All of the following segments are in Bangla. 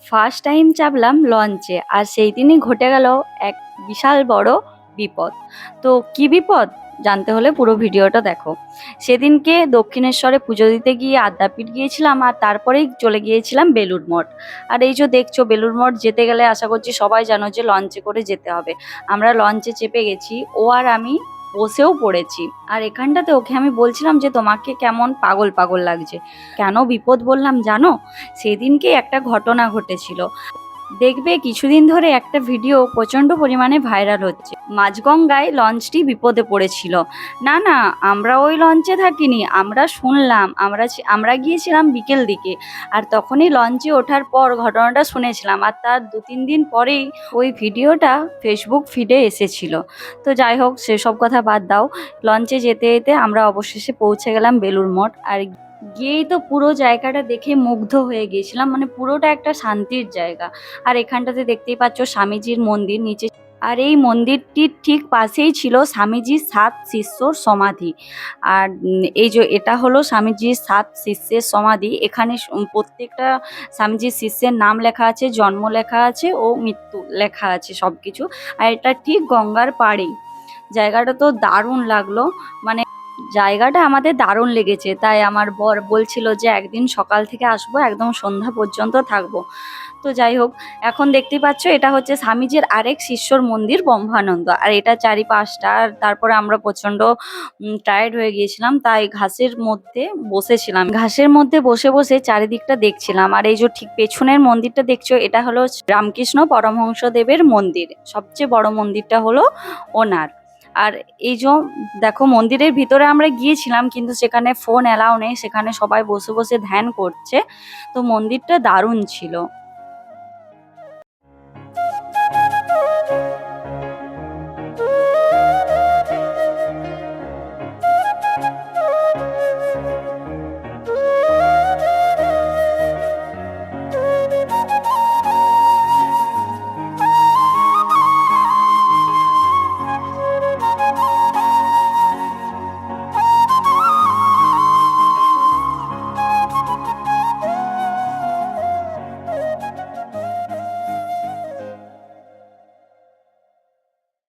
ফার্স্ট টাইম চাপলাম লঞ্চে, আর সেই দিনই ঘটে গেল এক বিশাল বড় বিপদ। তো কি বিপদ জানতে হলে পুরো ভিডিওটা দেখো। সেদিনকে দক্ষিণেশ্বরে পুজো দিতে গিয়ে আদ্যাপীঠ গিয়েছিলাম, আর তারপরেই চলে গিয়েছিলাম বেলুড় মঠ। আর এই যে দেখছো, বেলুড় মঠ যেতে গেলে আশা করছি সবাই জানো যে লঞ্চে করে যেতে হবে। আমরা লঞ্চে চেপে গেছি, ও আর আমি বসেও পড়েছি। আর এখানটাতে ওকে আমি বলছিলাম যে তোমাকে কেমন পাগল পাগল লাগছে। কেন বিপদ বললাম জানো? সেদিনকে একটা ঘটনা ঘটেছিল। দেখবে কিছুদিন ধরে একটা ভিডিও প্রচণ্ড পরিমাণে ভাইরাল হচ্ছে। মাঝগঙ্গায় লঞ্চটি বিপদে পড়েছিল। না না, আমরা ওই লঞ্চে থাকিনি, আমরা শুনলাম, আমরা গিয়েছিলাম বিকেল দিকে। আর তখনই লঞ্চে ওঠার পর ঘটনাটা শুনেছিলাম, আর তার 2-3 দিন পরেই ওই ভিডিওটা ফেসবুক ফিডে এসেছিল। তো যাই হোক, সেসব কথা বাদ দাও। লঞ্চে যেতে যেতে আমরা অবশেষে পৌঁছে গেলাম বেলুড় মঠ। আর গিয়েই তো পুরো জায়গাটা দেখে মুগ্ধ হয়ে গিয়েছিলাম, মানে পুরোটা একটা শান্তির জায়গা। আর এখানটাতে দেখতেই পাচ্ছ স্বামীজির মন্দির নিচে। আর এই মন্দিরটির ঠিক পাশেই ছিল স্বামীজির 7 শিষ্যর সমাধি। আর এই যে এটা হলো স্বামীজির 7 শিষ্যের সমাধি। এখানে প্রত্যেকটা স্বামীজির শিষ্যের নাম লেখা আছে, জন্ম লেখা আছে ও মৃত্যু লেখা আছে সব কিছু। আর এটা ঠিক গঙ্গার পাড়েই। জায়গাটা তো দারুণ লাগলো, মানে জায়গাটা আমাদের দারুণ লেগেছে। তাই আমার বর বলছিল যে একদিন সকাল থেকে আসবো, একদম সন্ধ্যা পর্যন্ত থাকবো। তো যাই হোক, এখন দেখতেই পাচ্ছ এটা হচ্ছে স্বামীজির আরেক শিষ্যর মন্দির ব্রহ্মানন্দ। আর এটা চারিপাশটা, আর তারপরে আমরা প্রচণ্ড টায়ার্ড হয়ে গিয়েছিলাম, তাই ঘাসের মধ্যে বসেছিলাম। ঘাসের মধ্যে বসে বসে চারিদিকটা দেখছিলাম। আর এই যে ঠিক পেছনের মন্দিরটা দেখছো, এটা হলো রামকৃষ্ণ পরমহংসদেবের মন্দির। সবচেয়ে বড় মন্দিরটা হলো ওনার। আর এই যে দেখো, মন্দিরের ভিতরে আমরা গিয়েছিলাম, কিন্তু সেখানে ফোন অ্যালাউ নেই, সেখানে সবাই বসে বসে ধ্যান করছে। তো মন্দিরটা দারুণ ছিল।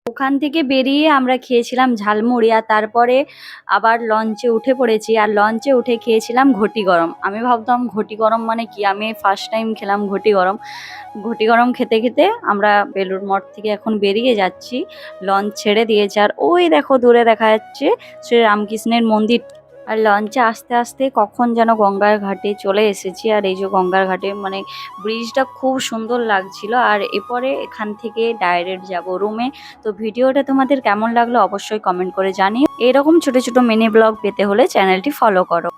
ওখান থেকে বেরিয়ে আমরা খেয়েছিলাম ঝালমুড়ি, আর তারপরে আবার লঞ্চে উঠে পড়েছি। আর লঞ্চে উঠে খেয়েছিলাম ঘটি গরম। আমি ভাবতাম ঘটি গরম মানে কি, আমি ফার্স্ট টাইম খেলাম ঘটি গরম। ঘটি গরম খেতে খেতে আমরা বেলুড় মঠ থেকে এখন বেরিয়ে যাচ্ছি। লঞ্চ ছেড়ে দিয়েছে, আর ওই দেখো দূরে দেখা যাচ্ছে শ্রী রামকৃষ্ণের মন্দির। আর লঞ্চে আস্তে আস্তে কখন যেন গঙ্গার ঘাটে চলে এসেছি। আর এই যে গঙ্গার ঘাটে, মানে ব্রিজটা খুব সুন্দর লাগছিল। আর এরপরে এখান থেকে ডাইরেক্ট যাব রুমে। তো ভিডিওটা তোমাদের কেমন লাগলো অবশ্যই কমেন্ট করে জানিও। এরকম ছোট ছোট মিনি ব্লগ পেতে হলে চ্যানেলটি ফলো করো।